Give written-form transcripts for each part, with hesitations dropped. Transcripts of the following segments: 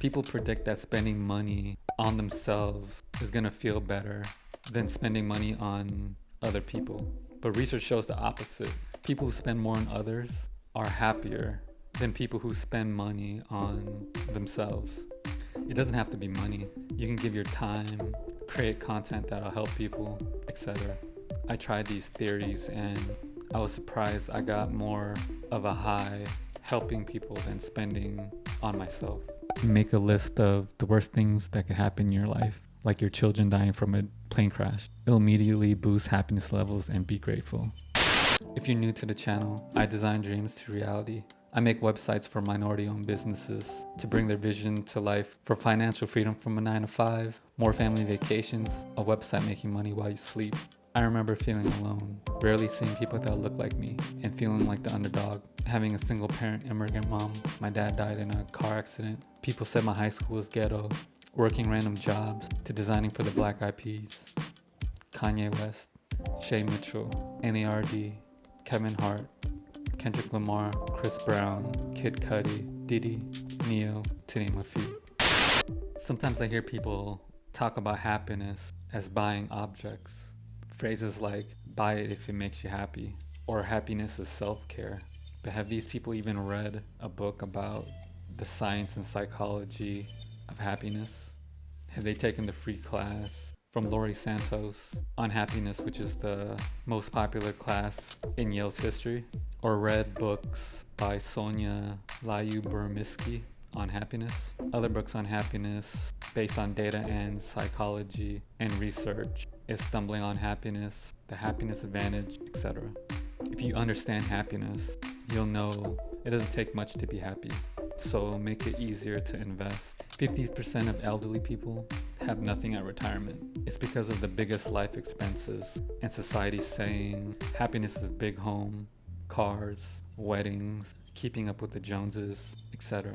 People predict that spending money on themselves is gonna feel better than spending money on other people. But research shows the opposite. People who spend more on others are happier than people who spend money on themselves. It doesn't have to be money. You can give your time, create content that'll help people, etc. I tried these theories and I was surprised I got more of a high helping people than spending on myself. Make a list of the worst things that could happen in your life, like your children dying from a plane crash. It'll immediately boost happiness levels and be grateful. If you're new to the channel, I design dreams to reality. I make websites for minority-owned businesses to bring their vision to life for financial freedom from a 9-to-5, more family vacations, a website making money while you sleep. I remember feeling alone, rarely seeing people that look like me, and feeling like the underdog. Having a single parent immigrant mom, my dad died in a car accident. People said my high school was ghetto, working random jobs, to designing for the Black Eyed Peas, Kanye West, Shay Mitchell, N.E.R.D, Kevin Hart, Kendrick Lamar, Chris Brown, Kid Cudi, Diddy, Neo, to name a few. Sometimes I hear people talk about happiness as buying objects. Phrases like, buy it if it makes you happy, or happiness is self-care. But have these people even read a book about the science and psychology of happiness? Have they taken the free class from Laurie Santos on happiness, which is the most popular class in Yale's history? Or read books by Sonja, Lyubomirsky on happiness? Other books on happiness based on data and psychology and research is Stumbling on Happiness, The Happiness Advantage, etc. If you understand happiness, you'll know it doesn't take much to be happy. So make it easier to invest. 50% of elderly people have nothing at retirement. It's because of the biggest life expenses and society saying happiness is a big home, cars, weddings, keeping up with the Joneses, etc.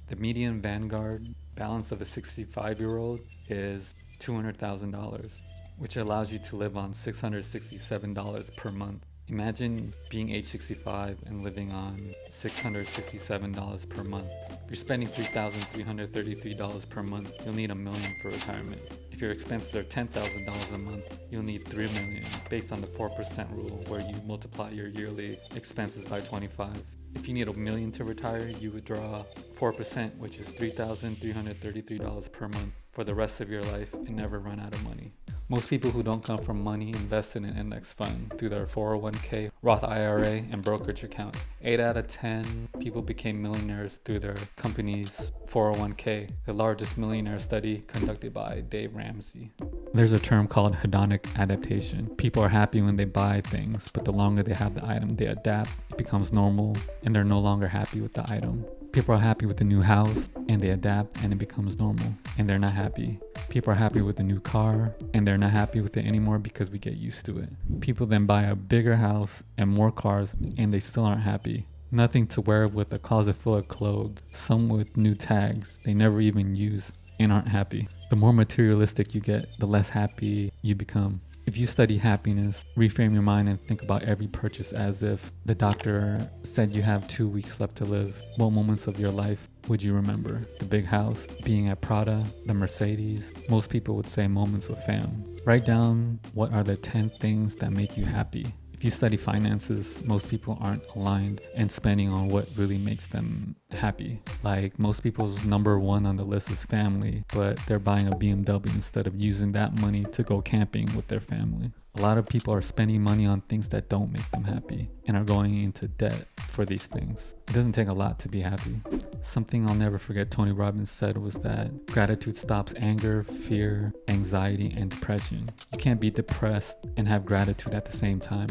The median Vanguard balance of a 65-year-old is $200,000, which allows you to live on $667 per month. Imagine being age 65 and living on $667 per month. If you're spending $3,333 per month, you'll need $1 million for retirement. If your expenses are $10,000 a month, you'll need $3 million based on the 4% rule where you multiply your yearly expenses by 25. If you need $1 million to retire, you would draw 4%, which is $3,333 per month for the rest of your life and never run out of money. Most people who don't come from money invest in an index fund through their 401k, Roth IRA, and brokerage account. 8 out of 10 people became millionaires through their company's 401k, the largest millionaire study conducted by Dave Ramsey. There's a term called hedonic adaptation. People are happy when they buy things, but the longer they have the item, they adapt, it becomes normal, and they're no longer happy with the item. People are happy with the new house, and they adapt, and it becomes normal, and they're not happy. People are happy with the new car, and they're not happy with it anymore because we get used to it. People then buy a bigger house and more cars, and they still aren't happy. Nothing to wear with a closet full of clothes, some with new tags they never even use, and aren't happy. The more materialistic you get, the less happy you become. If you study happiness, reframe your mind and think about every purchase as if the doctor said you have 2 weeks left to live. What moments of your life would you remember? The big house, being at Prada, the Mercedes. Most people would say moments with fam. Write down what are the 10 things that make you happy. If you study finances, most people aren't aligned and spending on what really makes them happy. Like most people's number one on the list is family, but they're buying a BMW instead of using that money to go camping with their family. A lot of people are spending money on things that don't make them happy and are going into debt for these things. It doesn't take a lot to be happy. Something I'll never forget Tony Robbins said was that gratitude stops anger, fear, anxiety, and depression. You can't be depressed and have gratitude at the same time.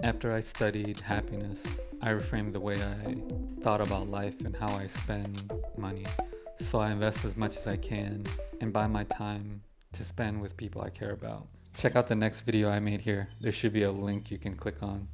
After I studied happiness, I reframed the way I thought about life and how I spend money. So I invest as much as I can and buy my time to spend with people I care about. Check out the next video I made here. There should be a link you can click on.